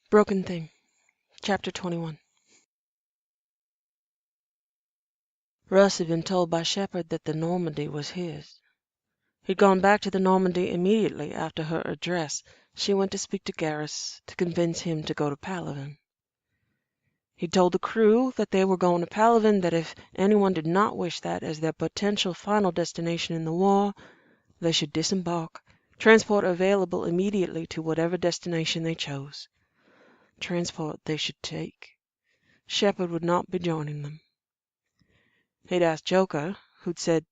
Broken Thing, Chapter 21. Russ had been told by Shepard that the Normandy was his. He'd gone back to the Normandy immediately after her address. She went to speak to Garrus to convince him to go to Palaven. He told the crew that they were going to Palaven, that if anyone did not wish that as their potential final destination in the war, they should disembark, transport available immediately to whatever destination they chose. Transport they should take. Shepard would not be joining them. He'd asked Joker, who'd said,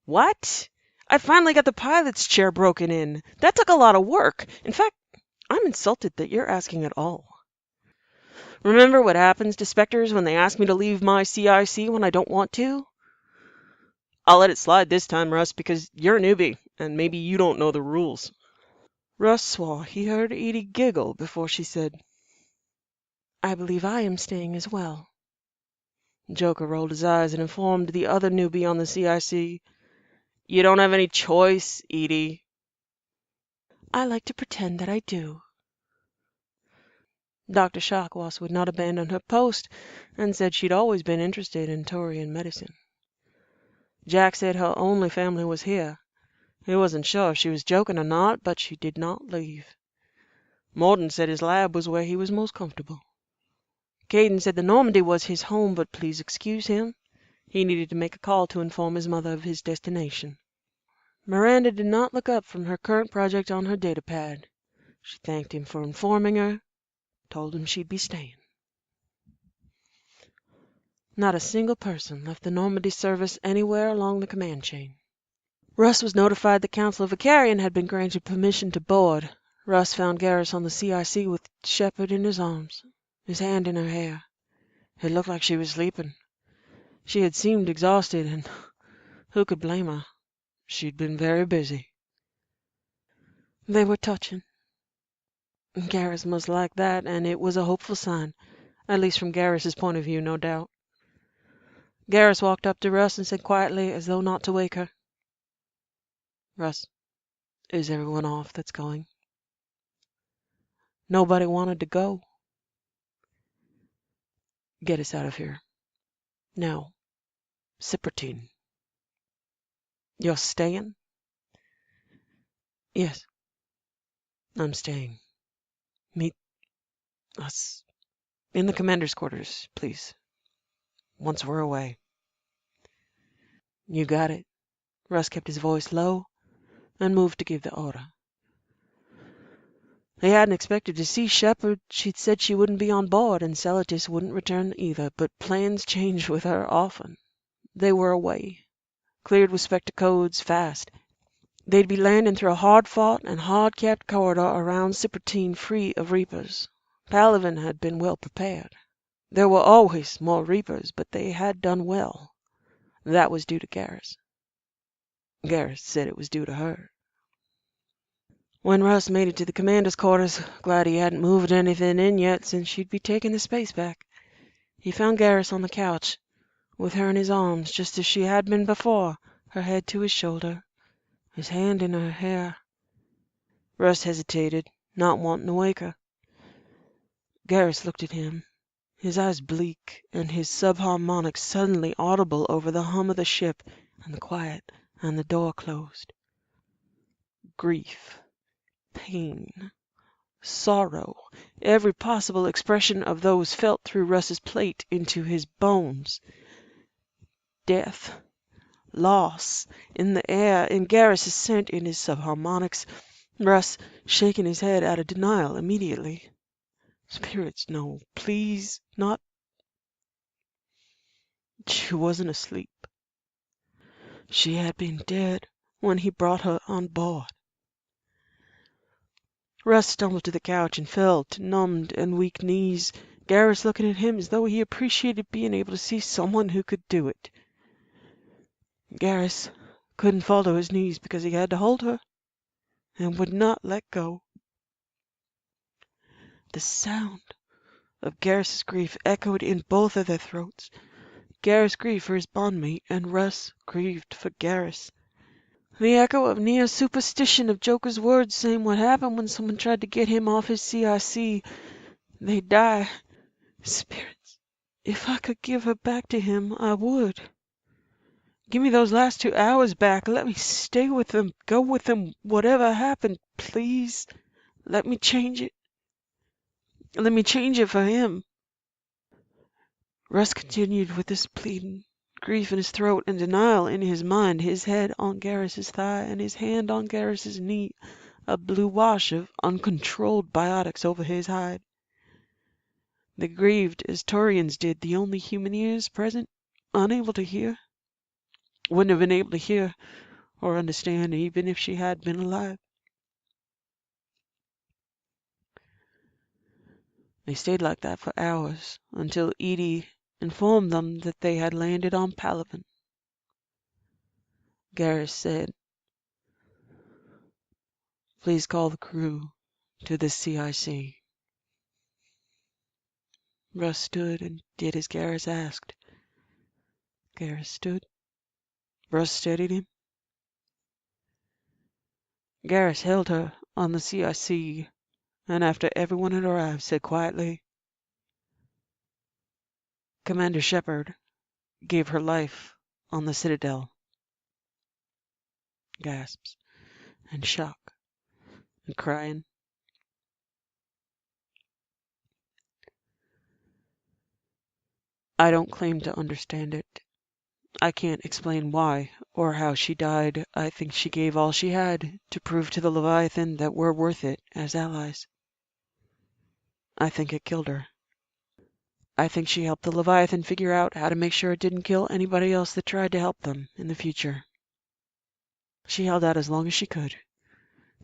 "What? I finally got the pilot's chair broken in. That took a lot of work. In fact, I'm insulted that you're asking at all. Remember what happens to Spectres when they ask me to leave my CIC when I don't want to? I'll let it slide this time, Russ, because you're a newbie, and maybe you don't know the rules." Russ swore he heard Edie giggle before she said, "I believe I am staying as well." Joker rolled his eyes and informed the other newbie on the CIC, "You don't have any choice, Edie." "I like to pretend that I do." Dr. Sharkwas would not abandon her post and said she'd always been interested in Taurian medicine. Jack said her only family was here. He wasn't sure if she was joking or not, but she did not leave. Morton said his lab was where he was most comfortable. Caden said the Normandy was his home, but please excuse him. He needed to make a call to inform his mother of his destination. Miranda did not look up from her current project on her datapad. She thanked him for informing her, told him she'd be staying. Not a single person left the Normandy service anywhere along the command chain. Russ was notified the Council of Icarian had been granted permission to board. Russ found Garrus on the CIC with Shepard in his arms, his hand in her hair. It looked like she was sleeping. She had seemed exhausted, and who could blame her? She'd been very busy. They were touching. Garrus must like that, and it was a hopeful sign, at least from Garrus's point of view, no doubt. Garrus walked up to Russ and said quietly, as though not to wake her, "Russ, is everyone off that's going?" "Nobody wanted to go." "Get us out of here. Now, Cyprotine." "You're staying?" "Yes, I'm staying. Meet us in the commander's quarters, please, once we're away." "You got it." Russ kept his voice low and moved to give the order. They hadn't expected to see Shepard. She'd said she wouldn't be on board, and Celotis wouldn't return either, but plans changed with her often. They were away, cleared with Spectre codes, fast. They'd be landing through a hard-fought and hard-kept corridor around Cyprotine, free of Reapers. Palaven had been well prepared. There were always more Reapers, but they had done well. That was due to Garrus. Garrus said it was due to her. When Russ made it to the commander's quarters, glad he hadn't moved anything in yet since she'd be taking the space back, he found Garrus on the couch, with her in his arms, just as she had been before, her head to his shoulder, his hand in her hair. Russ hesitated, not wanting to wake her. Garrus looked at him, his eyes bleak, and his subharmonics suddenly audible over the hum of the ship and the quiet and the door closed. Grief, pain, sorrow, every possible expression of those felt through Russ's plate into his bones. Death, loss, in the air, in Garrus's scent, in his subharmonics. Russ shaking his head out of denial immediately. Spirits, no, please, not. She wasn't asleep. She had been dead when he brought her on board. Russ stumbled to the couch and fell to numbed and weak knees, Garrus looking at him as though he appreciated being able to see someone who could do it. Garrus couldn't fall to his knees because he had to hold her and would not let go. The sound of Garrus's grief echoed in both of their throats. Garrus grieved for his bondmate, and Russ grieved for Garrus. The echo of near superstition of Joker's words saying what happened when someone tried to get him off his CIC, They die. Spirits. If I could give her back to him, I would. Give me those last 2 hours back. Let me stay with him, go with him, whatever happened, please. Let me change it. Let me change it for him. Russ continued with his pleading, grief in his throat and denial in his mind, his head on Garrus's thigh and his hand on Garrus's knee, a blue wash of uncontrolled biotics over his hide. They grieved as Taurians did, the only human ears present, unable to hear. Wouldn't have been able to hear or understand even if she had been alive. They stayed like that for hours, until Edie informed them that they had landed on Palaven. Garrus said, "Please call the crew to the CIC." Russ stood and did as Garrus asked. Garrus stood. Russ steadied him. Garrus held her on the CIC, and after everyone had arrived, said quietly, "Commander Shepard gave her life on the Citadel." Gasps and shock and crying. I don't claim to understand it. I can't explain why or how she died. I think she gave all she had to prove to the Leviathan that we're worth it as allies. I think it killed her. I think she helped the Leviathan figure out how to make sure it didn't kill anybody else that tried to help them in the future. She held out as long as she could,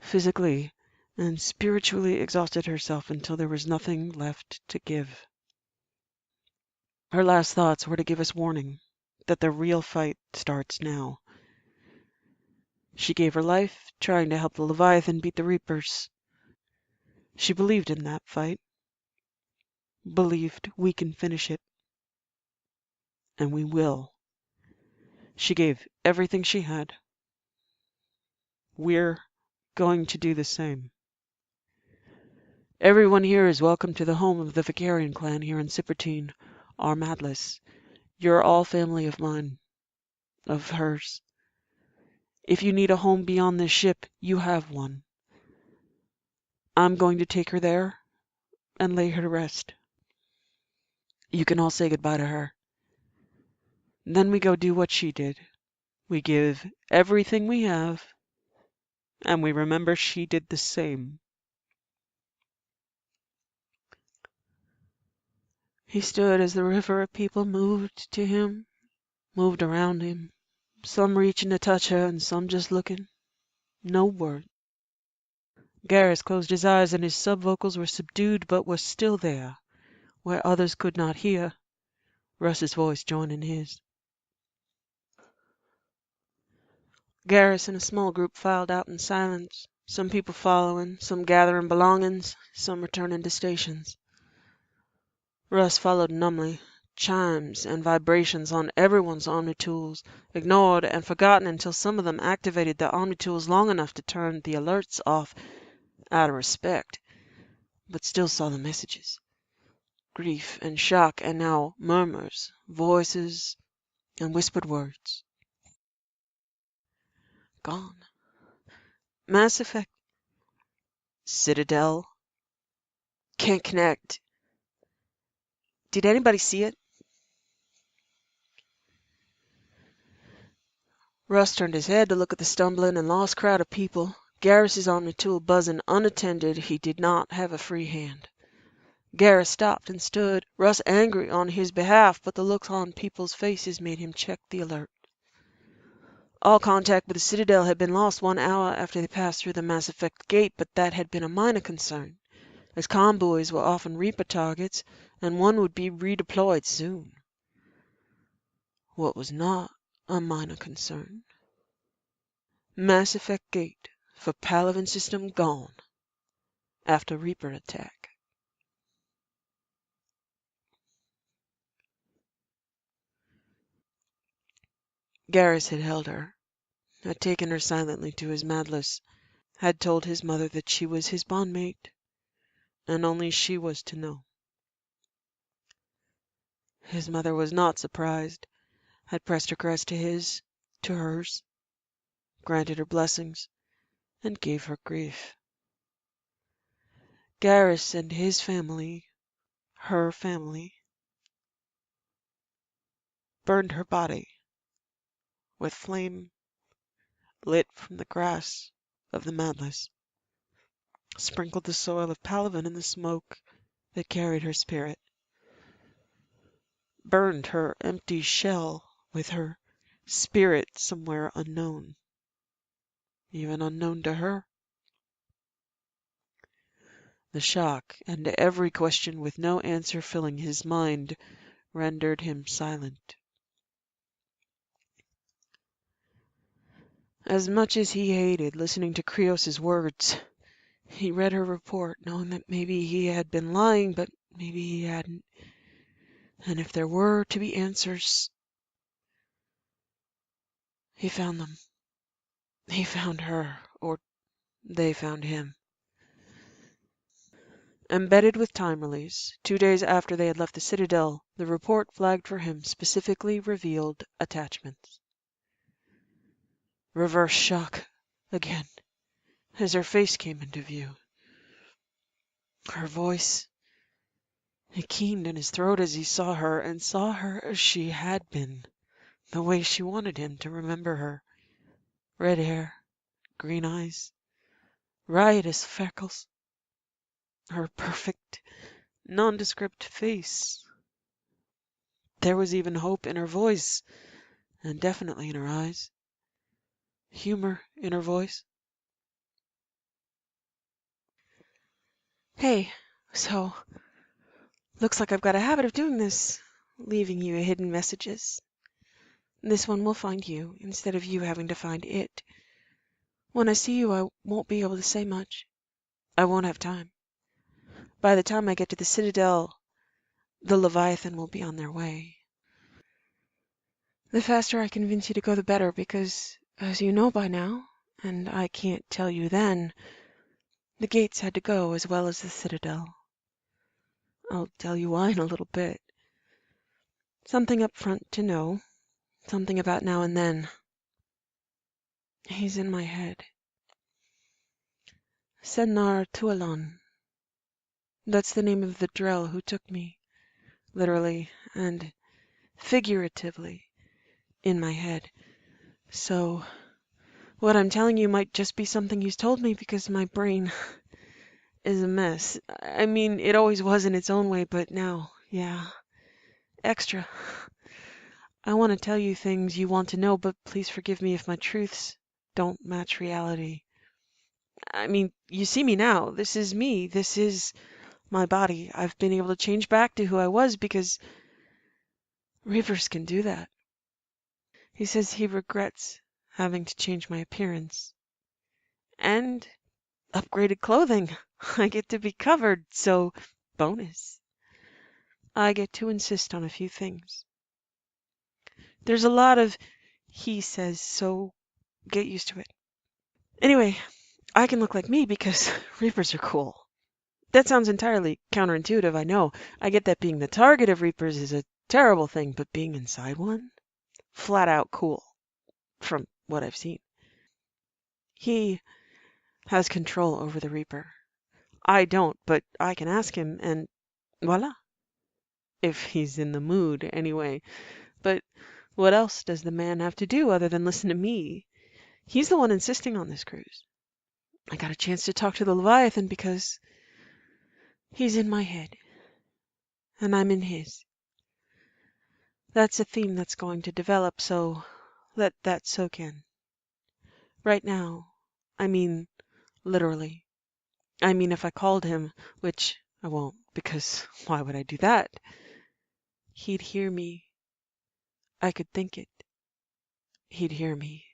physically and spiritually exhausted herself until there was nothing left to give. Her last thoughts were to give us warning that the real fight starts now. She gave her life trying to help the Leviathan beat the Reapers. She believed in that fight, believed we can finish it, and we will. She gave everything she had. We're going to do the same. Everyone here is welcome to the home of the Vicarian clan here in Cypertine, Armadlis. You're all family of mine, of hers. If you need a home beyond this ship, you have one. I'm going to take her there and lay her to rest. You can all say goodbye to her. Then we go do what she did. We give everything we have, and we remember she did the same. He stood as the river of people moved to him, moved around him, some reaching to touch her and some just looking. No word. Garrus closed his eyes and his sub-vocals were subdued but were still there, where others could not hear. Russ's voice joined in his. Garrus and a small group filed out in silence, some people following, some gathering belongings, some returning to stations. Russ followed numbly, chimes and vibrations on everyone's omnitools, ignored and forgotten until some of them activated their omnitools long enough to turn the alerts off out of respect, but still saw the messages. Grief and shock and now murmurs, voices, and whispered words. Gone. Mass Effect. Citadel. Can't connect. Did anybody see it? Russ turned his head to look at the stumbling and lost crowd of people. Garrus's omnitool buzzing unattended, he did not have a free hand. Garrus stopped and stood, Russ angry on his behalf, but the looks on people's faces made him check the alert. All contact with the Citadel had been lost 1 hour after they passed through the Mass Effect gate, but that had been a minor concern, as convoys were often Reaper targets, and one would be redeployed soon. What was not a minor concern? Mass Effect gate for Palaven system gone after Reaper attack. Garrus had held her, had taken her silently to his Madless, had told his mother that she was his bondmate, and only she was to know. His mother was not surprised, had pressed her caress to hers, granted her blessings, and gave her grief. Garrus and his family, her family, burned her body with flame lit from the grass of the manless, sprinkled the soil of Palaven in the smoke that carried her spirit, burned her empty shell with her spirit somewhere unknown, even unknown to her. The shock and every question with no answer filling his mind rendered him silent. As much as he hated listening to Krios's words, he read her report, knowing that maybe he had been lying, but maybe he hadn't. And if there were to be answers, he found them. He found her, or they found him. Embedded with time release, 2 days after they had left the Citadel, the report flagged for him specifically revealed attachments. Reverse shock again, as her face came into view. Her voice. It keened in his throat as he saw her, and saw her as she had been, the way she wanted him to remember her. Red hair, green eyes, riotous freckles. Her perfect, nondescript face. There was even hope in her voice, and definitely in her eyes. Humor in her voice. Hey, so, looks like I've got a habit of doing this, leaving you hidden messages. This one will find you, instead of you having to find it. When I see you, I won't be able to say much. I won't have time. By the time I get to the Citadel, the Leviathan will be on their way. The faster I convince you to go, the better, because, as you know by now, and I can't tell you then, the gates had to go as well as the Citadel. I'll tell you why in a little bit. Something up front to know, something about now and then. He's in my head. Sennar Tualon. That's the name of the Drell who took me, literally and figuratively, in my head. So, what I'm telling you might just be something he's told me because my brain is a mess. I mean, it always was in its own way, but now, yeah, extra. I want to tell you things you want to know, but please forgive me if my truths don't match reality. I mean, you see me now. This is me. This is my body. I've been able to change back to who I was because Reavers can do that. He says he regrets having to change my appearance. And upgraded clothing. I get to be covered, so bonus. I get to insist on a few things. There's a lot of he says, so get used to it. Anyway, I can look like me because Reapers are cool. That sounds entirely counterintuitive, I know. I get that being the target of Reapers is a terrible thing, but being inside one? Flat out cool, from what I've seen. He has control over the Reaper. I don't, but I can ask him, and voila. If he's in the mood, anyway. But what else does the man have to do other than listen to me? He's the one insisting on this cruise. I got a chance to talk to the Leviathan because he's in my head, and I'm in his. That's a theme that's going to develop, so let that soak in. Right now, I mean literally. I mean if I called him, which I won't, because why would I do that? He'd hear me. I could think it. He'd hear me.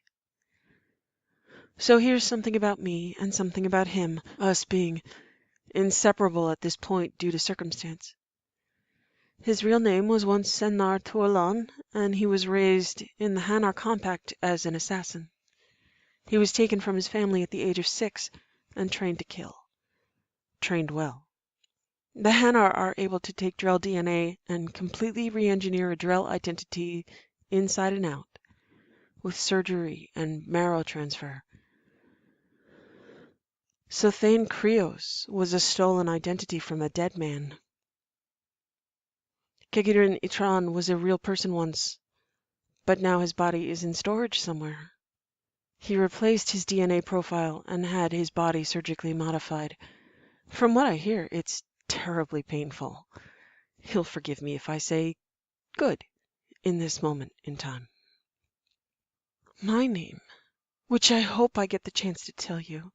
So here's something about me and something about him, us being inseparable at this point due to circumstance. His real name was once Sennar Tualon, and he was raised in the Hanar Compact as an assassin. He was taken from his family at the age of 6 and trained to kill. Trained well. The Hanar are able to take Drell DNA and completely re-engineer a Drell identity inside and out, with surgery and marrow transfer. So Thane Krios was a stolen identity from a dead man. Kegirin Itran was a real person once, but now his body is in storage somewhere. He replaced his DNA profile and had his body surgically modified. From what I hear, it's terribly painful. He'll forgive me if I say good in this moment in time. My name, which I hope I get the chance to tell you.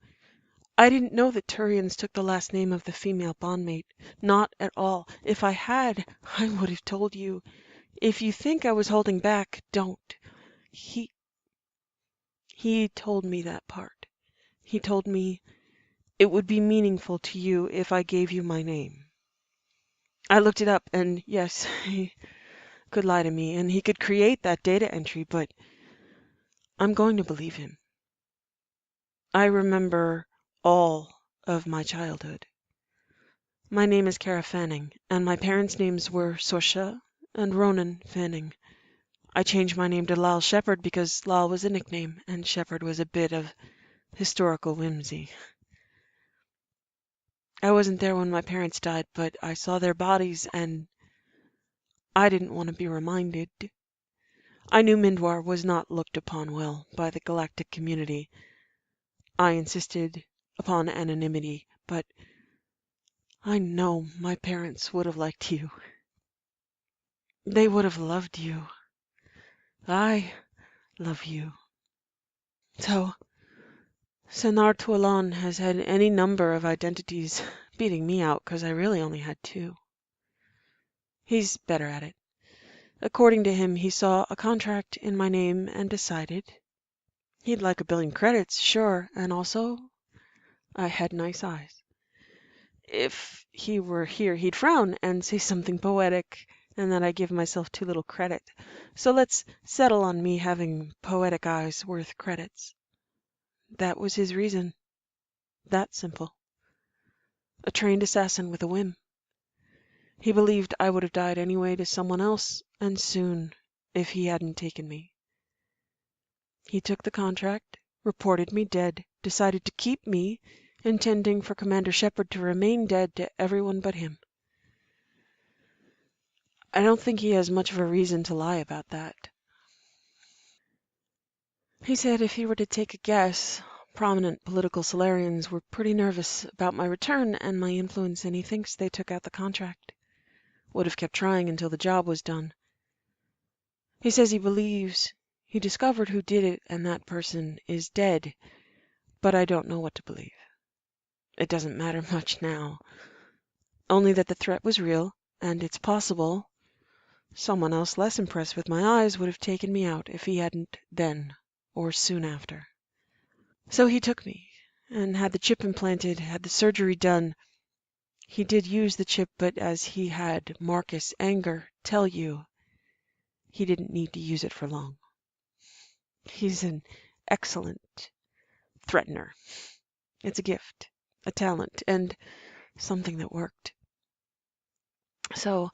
I didn't know that Turians took the last name of the female bondmate. Not at all. If I had, I would have told you. If you think I was holding back, don't. He told me that part. He told me it would be meaningful to you if I gave you my name. I looked it up, and yes, he could lie to me, and he could create that data entry, but I'm going to believe him. I remember all of my childhood. My name is Cara Fanning, and my parents' names were Sorsha and Ronan Fanning. I changed my name to Lal Shepard because Lal was a nickname, and Shepard was a bit of historical whimsy. I wasn't there when my parents died, but I saw their bodies, and I didn't want to be reminded. I knew Mindwar was not looked upon well by the galactic community. I insisted upon anonymity, but I know my parents would have liked you. They would have loved you. I love you. So, Senar Tualan has had any number of identities, beating me out because I really only had two. He's better at it. According to him, he saw a contract in my name and decided he'd like 1 billion credits, sure, and also I had nice eyes. If he were here, he'd frown and say something poetic, and that I give myself too little credit. So let's settle on me having poetic eyes worth credits. That was his reason. That simple. A trained assassin with a whim. He believed I would have died anyway to someone else, and soon, if he hadn't taken me. He took the contract, reported me dead, decided to keep me, intending for Commander Shepard to remain dead to everyone but him. I don't think he has much of a reason to lie about that. He said if he were to take a guess, prominent political Solarians were pretty nervous about my return and my influence, and he thinks they took out the contract. Would have kept trying until the job was done. He says he believes he discovered who did it and that person is dead, but I don't know what to believe. It doesn't matter much now. Only that the threat was real, and it's possible someone else less impressed with my eyes would have taken me out if he hadn't then, or soon after. So he took me, and had the chip implanted, had the surgery done. He did use the chip, but as he had Marcus Anger tell you, he didn't need to use it for long. He's an excellent threatener. It's a gift, a talent, and something that worked. So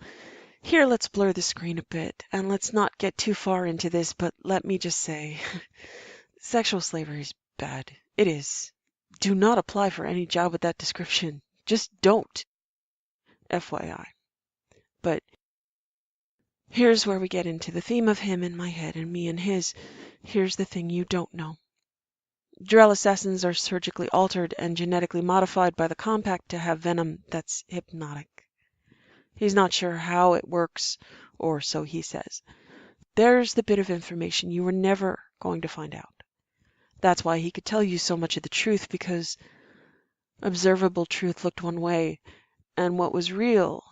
here, let's blur the screen a bit, and let's not get too far into this, but let me just say, sexual slavery is bad. It is. Do not apply for any job with that description. Just don't. FYI. But here's where we get into the theme of him in my head and me in his. Here's the thing you don't know. Drell assassins are surgically altered and genetically modified by the compact to have venom that's hypnotic. He's not sure how it works, or so he says. There's the bit of information you were never going to find out. That's why he could tell you so much of the truth, because observable truth looked one way, and what was real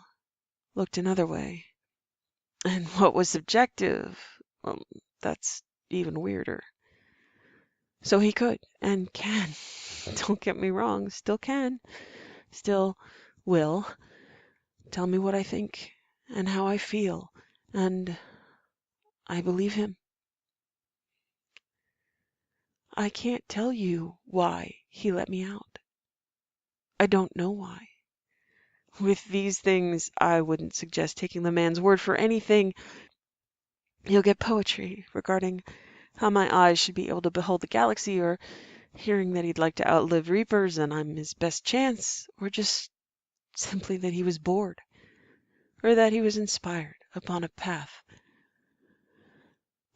looked another way. And what was subjective, well, that's even weirder. So he could, and can, don't get me wrong, still can, still will, tell me what I think and how I feel, and I believe him. I can't tell you why he let me out. I don't know why. With these things, I wouldn't suggest taking the man's word for anything. You'll get poetry regarding how my eyes should be able to behold the galaxy, or hearing that he'd like to outlive reapers and I'm his best chance, or just simply that he was bored, or that he was inspired upon a path.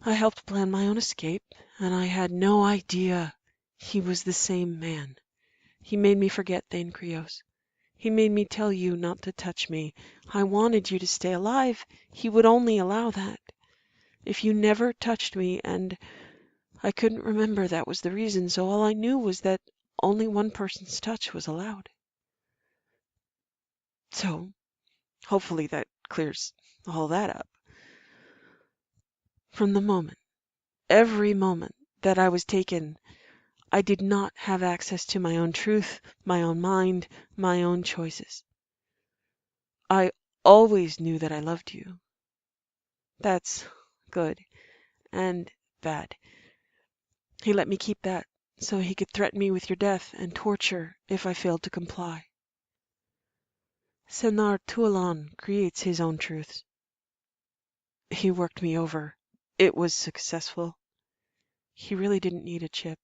I helped plan my own escape, and I had no idea he was the same man. He made me forget Thane Krios. He made me tell you not to touch me. I wanted you to stay alive. He would only allow that. If you never touched me, and I couldn't remember that was the reason, so all I knew was that only one person's touch was allowed. So, hopefully that clears all that up. From the moment, every moment that I was taken, I did not have access to my own truth, my own mind, my own choices. I always knew that I loved you. That's good and bad. He let me keep that so he could threaten me with your death and torture if I failed to comply. Senar Tualan creates his own truths. He worked me over. It was successful. He really didn't need a chip.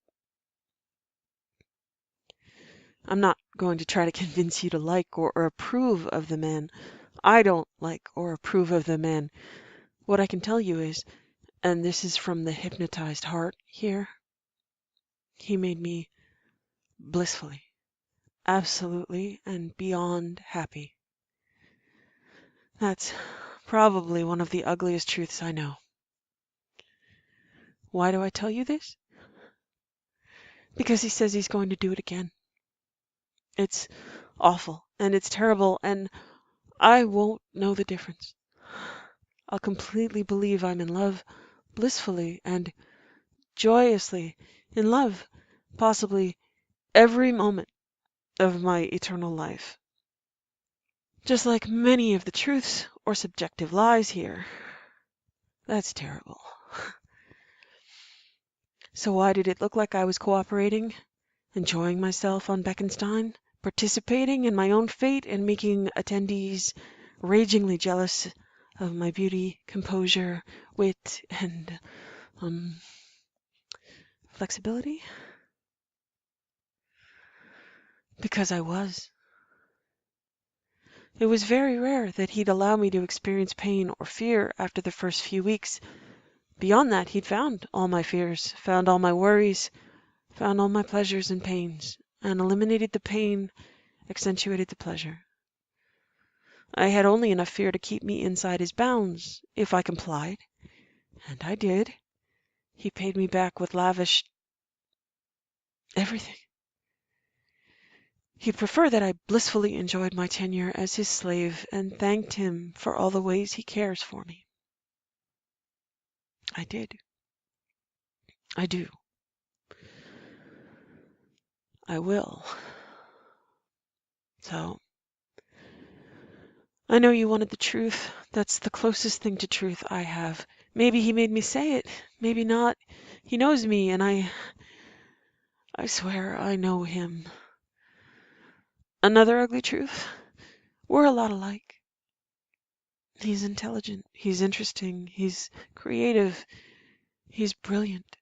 I'm not going to try to convince you to like or approve of the man. I don't like or approve of the man. What I can tell you is, and this is from the hypnotized heart here, he made me blissfully, absolutely, and beyond happy. That's probably one of the ugliest truths I know. Why do I tell you this? Because he says he's going to do it again. It's awful, and it's terrible, and I won't know the difference. I'll completely believe I'm in love, blissfully and joyously in love, possibly every moment of my eternal life. Just like many of the truths or subjective lies here. That's terrible. So why did it look like I was cooperating, enjoying myself on Beckenstein, participating in my own fate and making attendees ragingly jealous of my beauty, composure, wit, and flexibility? Because I was. It was very rare that he'd allow me to experience pain or fear after the first few weeks. Beyond that, he'd found all my fears, found all my worries, found all my pleasures and pains, and eliminated the pain, accentuated the pleasure. I had only enough fear to keep me inside his bounds, if I complied. And I did. He paid me back with lavish everything. He'd prefer that I blissfully enjoyed my tenure as his slave and thanked him for all the ways he cares for me. I did. I do. I will. So, I know you wanted the truth. That's the closest thing to truth I have. Maybe he made me say it. Maybe not. He knows me, and I swear I know him. Another ugly truth? We're a lot alike. He's intelligent. He's interesting. He's creative. He's brilliant.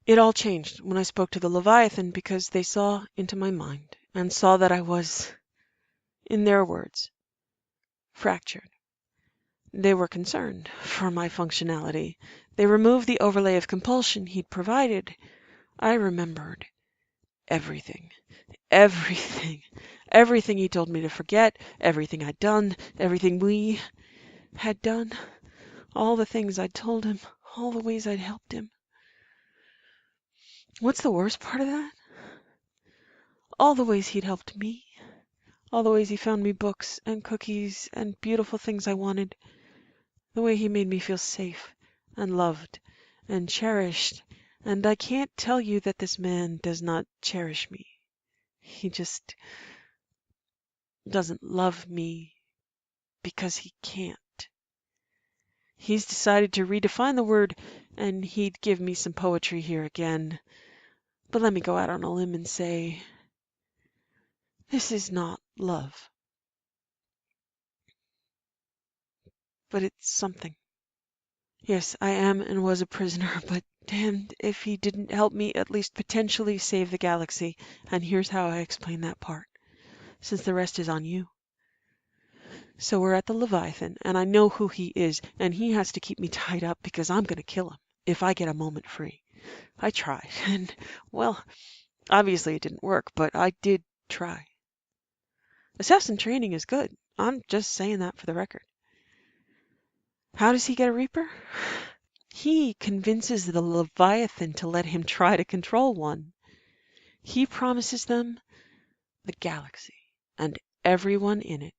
It all changed when I spoke to the Leviathan because they saw into my mind and saw that I was, in their words, fractured. They were concerned for my functionality. They removed the overlay of compulsion he'd provided. I remembered everything. Everything. Everything he told me to forget, everything I'd done, everything we had done, all the things I'd told him, all the ways I'd helped him. What's the worst part of that? All the ways he'd helped me. All the ways he found me books and cookies and beautiful things I wanted. The way he made me feel safe and loved and cherished. And I can't tell you that this man does not cherish me. He just doesn't love me because he can't. He's decided to redefine the word, and he'd give me some poetry here again. But let me go out on a limb and say, this is not love, but it's something. Yes, I am and was a prisoner, but damned if he didn't help me at least potentially save the galaxy, and here's how I explain that part, since the rest is on you. So we're at the Leviathan, and I know who he is, and he has to keep me tied up because I'm going to kill him if I get a moment free. I tried, and, well, obviously it didn't work, but I did try. Assassin training is good. I'm just saying that for the record. How does he get a Reaper? He convinces the Leviathan to let him try to control one. He promises them the galaxy and everyone in it.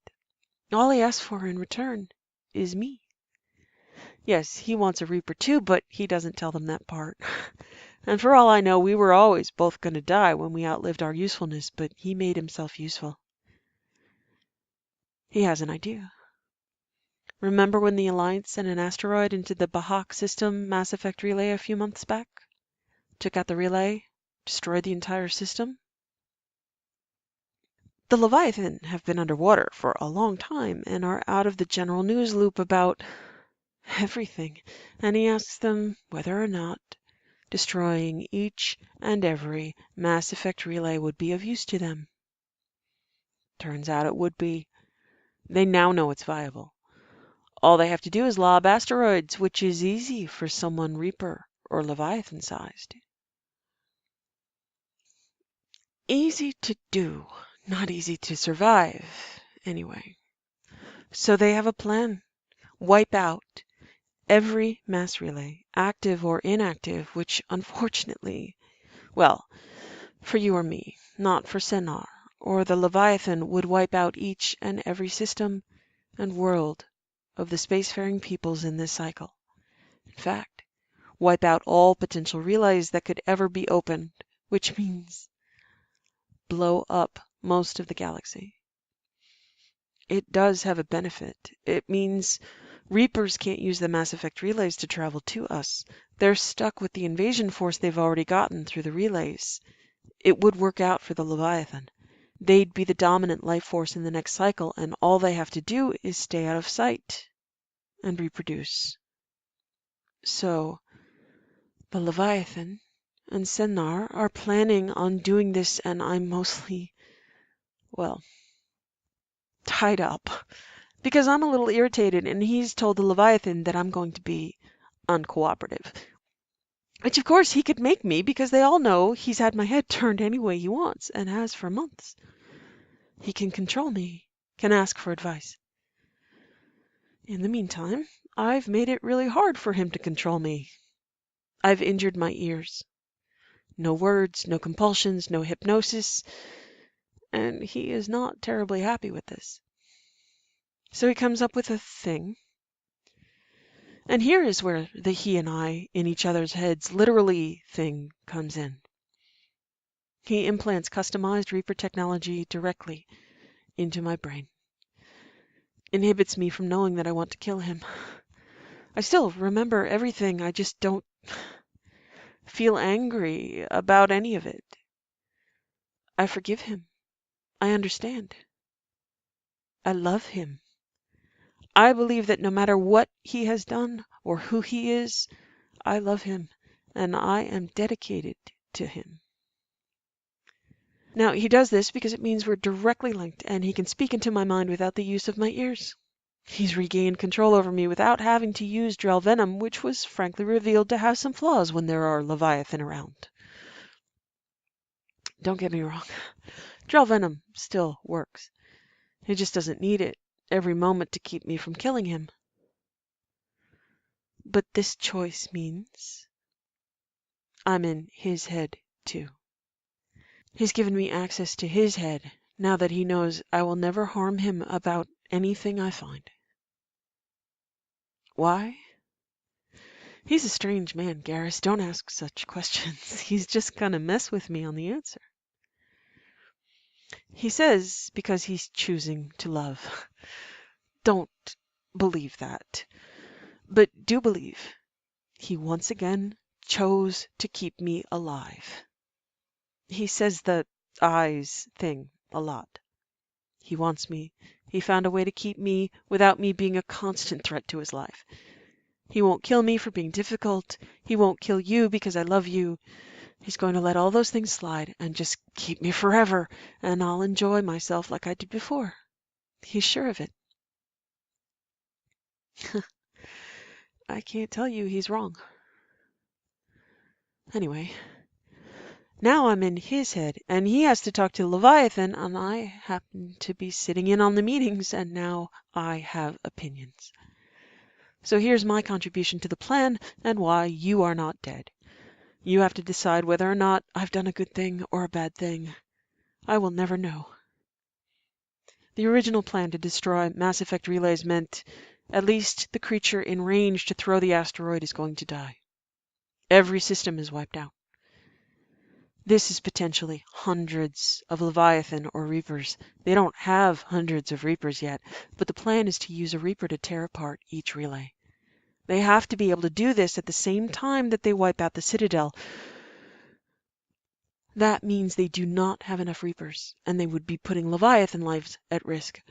All he asks for in return is me. Yes, he wants a Reaper too, but he doesn't tell them that part. And for all I know, we were always both going to die when we outlived our usefulness, but he made himself useful. He has an idea. Remember when the Alliance sent an asteroid into the Bahak system Mass Effect relay a few months back? Took out the relay, destroyed the entire system? The Leviathan have been underwater for a long time and are out of the general news loop about everything, and he asks them whether or not destroying each and every Mass Effect relay would be of use to them. Turns out it would be. They now know it's viable. All they have to do is lob asteroids, which is easy for someone Reaper or Leviathan-sized. Easy to do, not easy to survive, anyway. So they have a plan. Wipe out every mass relay, active or inactive, which unfortunately, well, for you or me, not for Senar, or the Leviathan would wipe out each and every system and world of the spacefaring peoples in this cycle. In fact, wipe out all potential relays that could ever be opened, which means blow up most of the galaxy. It does have a benefit. It means Reapers can't use the Mass Effect relays to travel to us. They're stuck with the invasion force they've already gotten through the relays. It would work out for the Leviathan. They'd be the dominant life force in the next cycle, and all they have to do is stay out of sight and reproduce. So, the Leviathan and Senar are planning on doing this, and I'm mostly, well, tied up. Because I'm a little irritated, and he's told the Leviathan that I'm going to be uncooperative. Which, of course, he could make me, because they all know he's had my head turned any way he wants, and has for months. He can control me, can ask for advice. In the meantime, I've made it really hard for him to control me. I've injured my ears. No words, no compulsions, no hypnosis, and he is not terribly happy with this. So he comes up with a thing. And here is where the he and I in each other's heads literally thing comes in. He implants customized Reaper technology directly into my brain. Inhibits me from knowing that I want to kill him. I still remember everything, I just don't feel angry about any of it. I forgive him. I understand. I love him. I believe that no matter what he has done or who he is, I love him, and I am dedicated to him. Now, he does this because it means we're directly linked, and he can speak into my mind without the use of my ears. He's regained control over me without having to use Drell Venom, which was frankly revealed to have some flaws when there are Leviathan around. Don't get me wrong, Drell Venom still works. He just doesn't need it every moment to keep me from killing him. But this choice means I'm in his head too. He's given me access to his head now that he knows I will never harm him about anything I find. Why? He's a strange man, Garrus. Don't ask such questions. He's just gonna mess with me on the answer. He says because he's choosing to love. Don't believe that. But do believe he once again chose to keep me alive. He says the eyes thing a lot. He wants me. He found a way to keep me without me being a constant threat to his life. He won't kill me for being difficult. He won't kill you because I love you. He's going to let all those things slide and just keep me forever, and I'll enjoy myself like I did before. He's sure of it. I can't tell you he's wrong. Anyway, now I'm in his head, and he has to talk to Leviathan, and I happen to be sitting in on the meetings, and now I have opinions. So here's my contribution to the plan and why you are not dead. You have to decide whether or not I've done a good thing or a bad thing. I will never know. The original plan to destroy Mass Effect relays meant at least the creature in range to throw the asteroid is going to die. Every system is wiped out. This is potentially hundreds of Leviathan or Reapers. They don't have hundreds of Reapers yet, but the plan is to use a Reaper to tear apart each relay. They have to be able to do this at the same time that they wipe out the Citadel. That means they do not have enough Reapers, and they would be putting Leviathan lives at risk.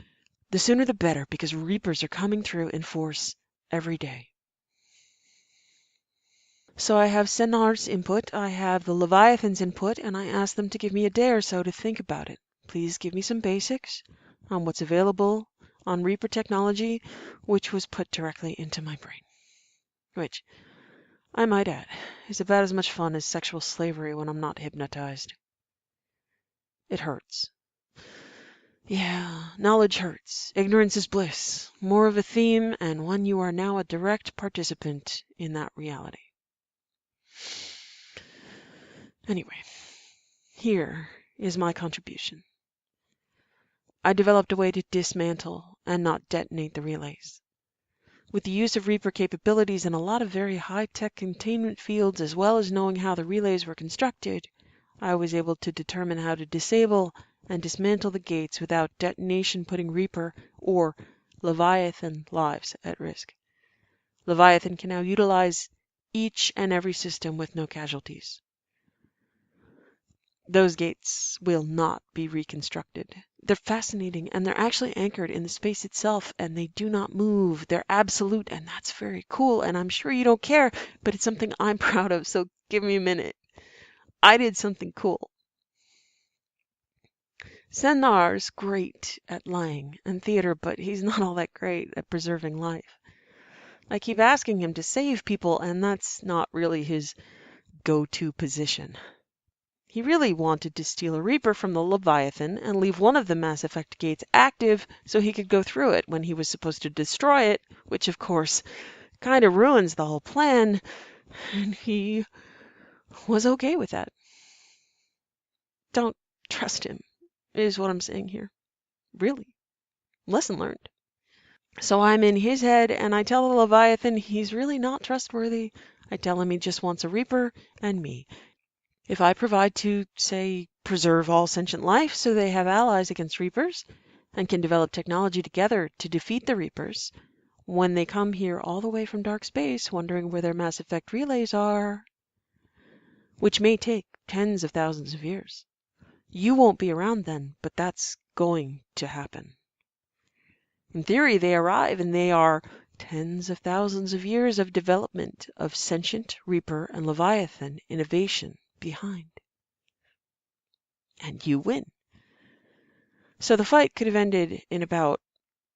The sooner the better, because Reapers are coming through in force every day. So I have Senar's input, I have the Leviathan's input, and I ask them to give me a day or so to think about it. Please give me some basics on what's available on Reaper technology, which was put directly into my brain. Which, I might add, is about as much fun as sexual slavery when I'm not hypnotized. It hurts. Yeah, knowledge hurts. Ignorance is bliss. More of a theme, and one you are now a direct participant in that reality. Anyway, here is my contribution. I developed a way to dismantle and not detonate the relays. With the use of Reaper capabilities and a lot of very high-tech containment fields, as well as knowing how the relays were constructed, I was able to determine how to disable and dismantle the gates without detonation putting Reaper or Leviathan lives at risk. Leviathan can now utilize each and every system with no casualties. Those gates will not be reconstructed. They're fascinating, and they're actually anchored in the space itself, and they do not move. They're absolute, and that's very cool, and I'm sure you don't care, but it's something I'm proud of, so give me a minute. I did something cool. Senar's great at lying and theater, but he's not all that great at preserving life. I keep asking him to save people, and that's not really his go-to position. He really wanted to steal a Reaper from the Leviathan and leave one of the Mass Effect gates active so he could go through it when he was supposed to destroy it, which of course kind of ruins the whole plan, and he was okay with that. Don't trust him, is what I'm saying here. Really. Lesson learned. So I'm in his head, and I tell the Leviathan he's really not trustworthy. I tell him he just wants a Reaper and me. If I provide to, say, preserve all sentient life so they have allies against Reapers and can develop technology together to defeat the Reapers, when they come here all the way from dark space wondering where their Mass Effect relays are, which may take tens of thousands of years. You won't be around then, but that's going to happen. In theory, they arrive and they are tens of thousands of years of development of sentient Reaper and Leviathan innovation behind. And you win. So the fight could have ended in about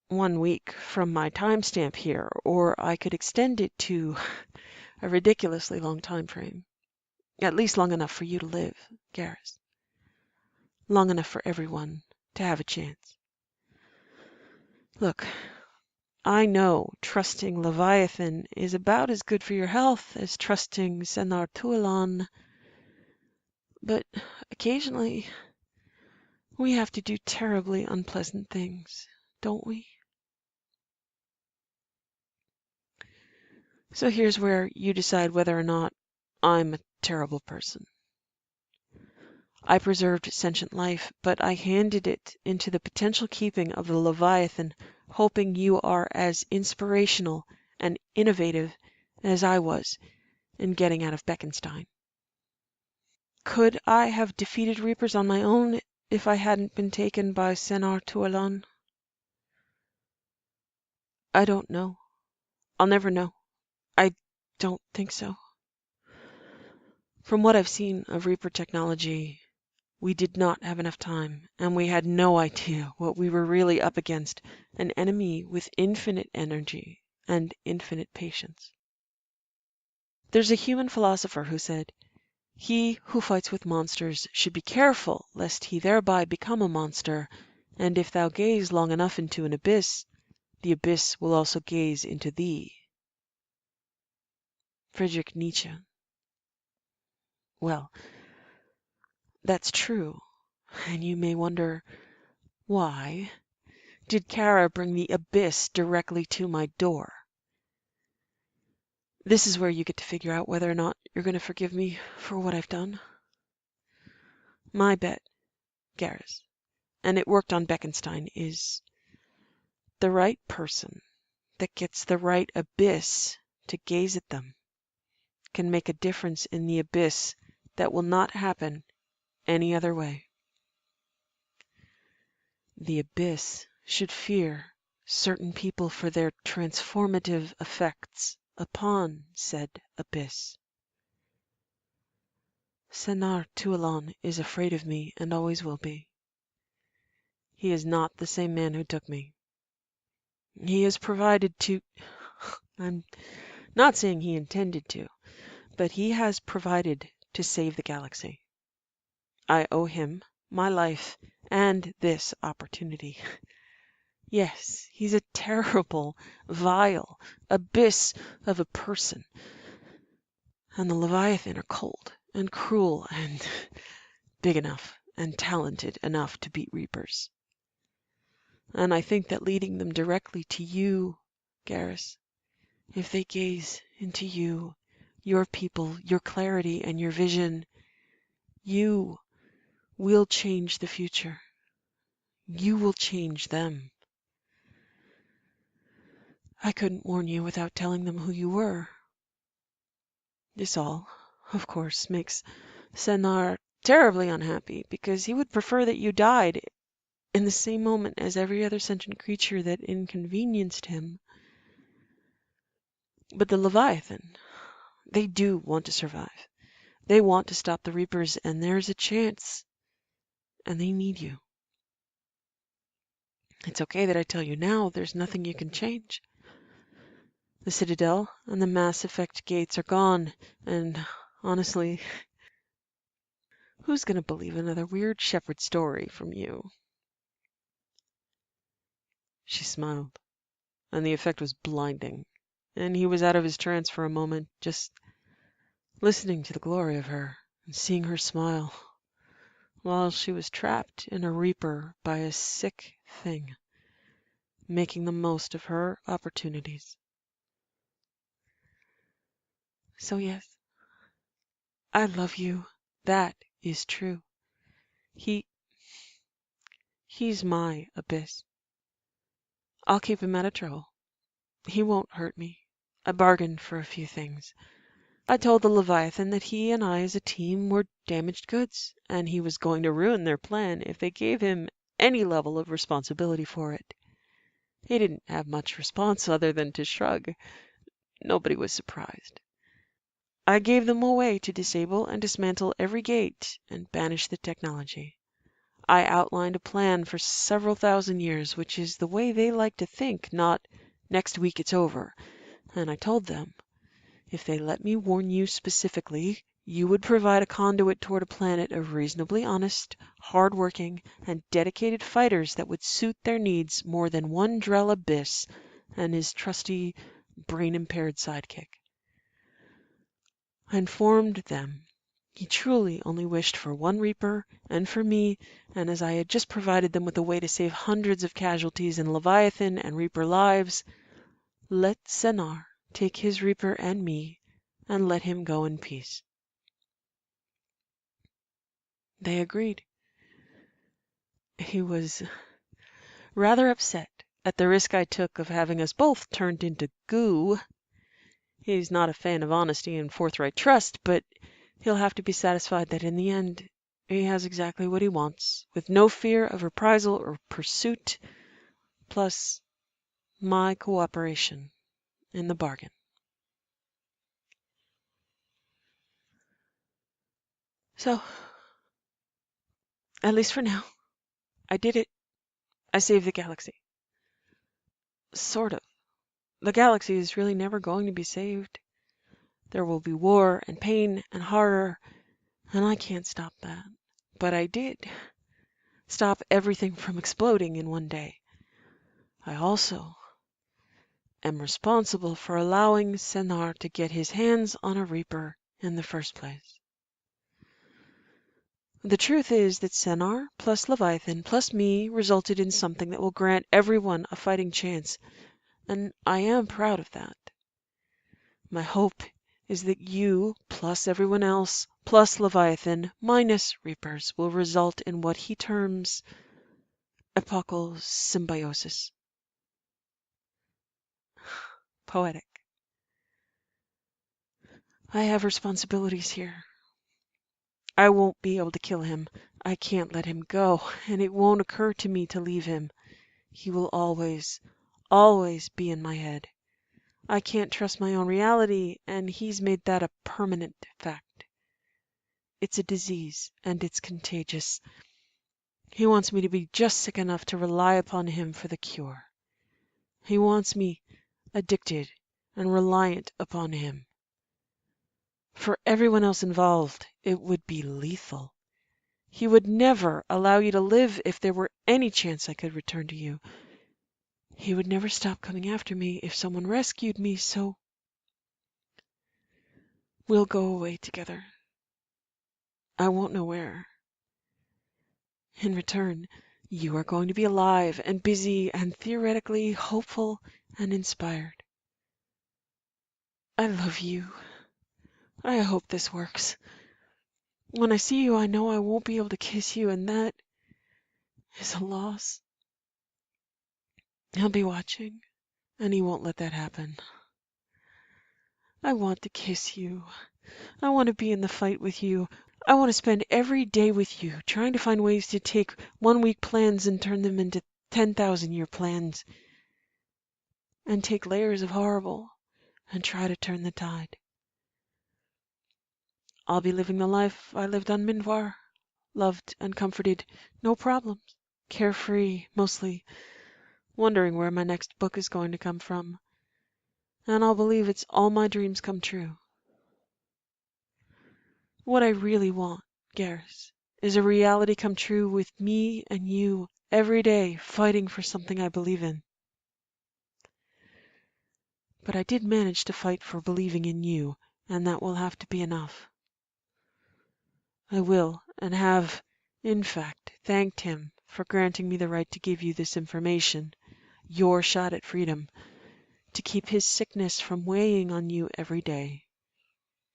1 week from my timestamp here, or I could extend it to a ridiculously long time frame. At least long enough for you to live, Garrus. Long enough for everyone to have a chance. Look, I know trusting Leviathan is about as good for your health as trusting Senar Tualan, but occasionally we have to do terribly unpleasant things, don't we? So here's where you decide whether or not I'm a terrible person. I preserved sentient life, but I handed it into the potential keeping of the Leviathan, hoping you are as inspirational and innovative as I was in getting out of Beckenstein. Could I have defeated Reapers on my own if I hadn't been taken by Sennar Tualan? I don't know. I'll never know. I don't think so. From what I've seen of Reaper technology, we did not have enough time, and we had no idea what we were really up against, an enemy with infinite energy and infinite patience. There's a human philosopher who said, "He who fights with monsters should be careful lest he thereby become a monster, and if thou gaze long enough into an abyss, the abyss will also gaze into thee." Friedrich Nietzsche. Well, that's true, and you may wonder, why did Cara bring the abyss directly to my door? This is where you get to figure out whether or not you're going to forgive me for what I've done. My bet, Garrus, and it worked on Beckenstein, is the right person that gets the right abyss to gaze at them can make a difference in the abyss that will not happen any other way. The abyss should fear certain people for their transformative effects upon said abyss. Sennar Tualan is afraid of me and always will be. He is not the same man who took me. He has provided to... I'm not saying he intended to, but he has provided to save the galaxy. I owe him my life and this opportunity. Yes, he's a terrible, vile abyss of a person. And the Leviathan are cold and cruel and big enough and talented enough to beat Reapers. And I think that leading them directly to you, Garrus, if they gaze into you, your people, your clarity, and your vision, you will change the future. You will change them. I couldn't warn you without telling them who you were. This all, of course, makes Sennar terribly unhappy, because he would prefer that you died in the same moment as every other sentient creature that inconvenienced him. But the Leviathan, they do want to survive. They want to stop the Reapers, and there's a chance. And they need you. It's okay that I tell you now, there's nothing you can change. The Citadel and the Mass Effect gates are gone, and honestly, who's gonna believe another weird Shepard story from you? She smiled, and the effect was blinding, and he was out of his trance for a moment, just listening to the glory of her and seeing her smile, while she was trapped in a Reaper by a sick thing, making the most of her opportunities. So yes, I love you. That is true. He's my abyss. I'll keep him out of trouble. He won't hurt me. I bargained for a few things. I told the Leviathan that he and I as a team were damaged goods, and he was going to ruin their plan if they gave him any level of responsibility for it. He didn't have much response other than to shrug. Nobody was surprised. I gave them a way to disable and dismantle every gate and banish the technology. I outlined a plan for several thousand years, which is the way they like to think, not next week it's over. And I told them, if they let me warn you specifically, you would provide a conduit toward a planet of reasonably honest, hard-working, and dedicated fighters that would suit their needs more than one Drell Abyss and his trusty, brain-impaired sidekick. I informed them he truly only wished for one Reaper and for me, and as I had just provided them with a way to save hundreds of casualties in Leviathan and Reaper lives, let Sennar take his Reaper and me, and let him go in peace. They agreed. He was rather upset at the risk I took of having us both turned into goo. He's not a fan of honesty and forthright trust, but He'll have to be satisfied that in the end he has exactly what he wants, with no fear of reprisal or pursuit, plus my cooperation in the bargain. So, at least for now, I did it. I saved the galaxy. Sort of. The galaxy is really never going to be saved. There will be war and pain and horror, and I can't stop that. But I did stop everything from exploding in one day. I also am responsible for allowing Senar to get his hands on a Reaper in the first place. The truth is that Senar plus Leviathan plus me resulted in something that will grant everyone a fighting chance, and I am proud of that. My hope is that you, plus everyone else, plus Leviathan, minus Reapers, will result in what he terms epochal symbiosis. Poetic. I have responsibilities here. I won't be able to kill him. I can't let him go, and it won't occur to me to leave him. He will always, always be in my head. I can't trust my own reality, and he's made that a permanent fact. It's a disease, and it's contagious. He wants me to be just sick enough to rely upon him for the cure. He wants me addicted and reliant upon him. For everyone else involved, it would be lethal. He would never allow you to live if there were any chance I could return to you. He would never stop coming after me if someone rescued me, so we'll go away together. I won't know where. In return, you are going to be alive and busy and theoretically hopeful and inspired. I love you. I hope this works. When I see you, I know I won't be able to kiss you, and that is a loss. He'll be watching, and he won't let that happen. I want to kiss you. I want to be in the fight with you. I want to spend every day with you, trying to find ways to take 1-week plans and turn them into 10,000-year plans, and take layers of horrible and try to turn the tide. I'll be living the life I lived on Minvar, loved and comforted, no problems, carefree, mostly, wondering where my next book is going to come from. And I'll believe it's all my dreams come true. What I really want, Garrus, is a reality come true with me and you every day fighting for something I believe in. But I did manage to fight for believing in you, and that will have to be enough. I will, and have, in fact, thanked him for granting me the right to give you this information, your shot at freedom, to keep his sickness from weighing on you every day,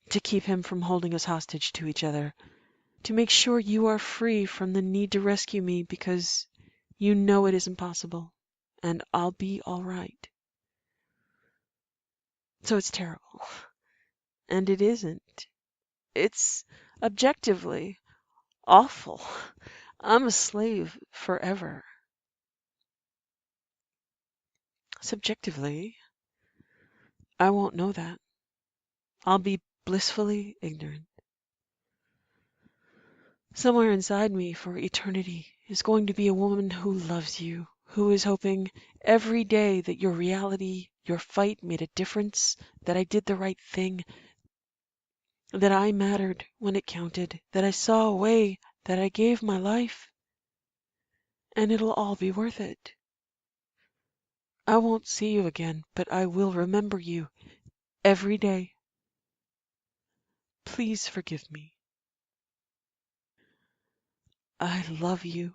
to keep him from holding us hostage to each other, to make sure you are free from the need to rescue me because you know it isn't possible, and I'll be all right. So it's terrible. And it isn't. It's objectively awful. I'm a slave forever. Subjectively, I won't know that. I'll be blissfully ignorant. Somewhere inside me for eternity is going to be a woman who loves you, who is hoping every day that your reality, your fight made a difference, that I did the right thing, that I mattered when it counted, that I saw a way, that I gave my life, and it'll all be worth it. I won't see you again, but I will remember you every day. Please forgive me. I love you.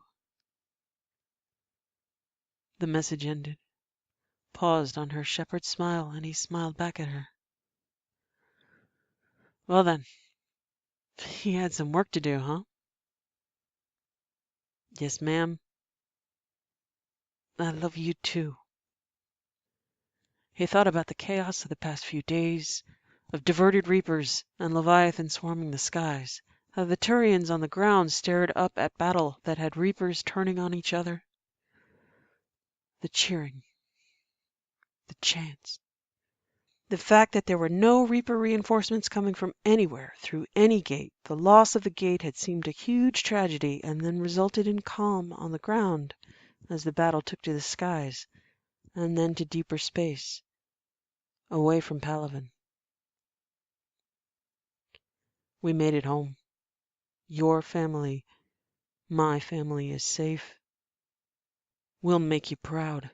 The message ended, paused on her Shepard smile, and he smiled back at her. Well then, he had some work to do, huh? Yes, ma'am. I love you too. He thought about the chaos of the past few days, of diverted reapers and leviathan swarming the skies, how the Turians on the ground stared up at battle that had reapers turning on each other. The cheering, the chants, the fact that there were no reaper reinforcements coming from anywhere through any gate. The loss of the gate had seemed a huge tragedy and then resulted in calm on the ground as the battle took to the skies and then to deeper space, away from Palaven. We made it home. Your family, my family is safe. We'll make you proud.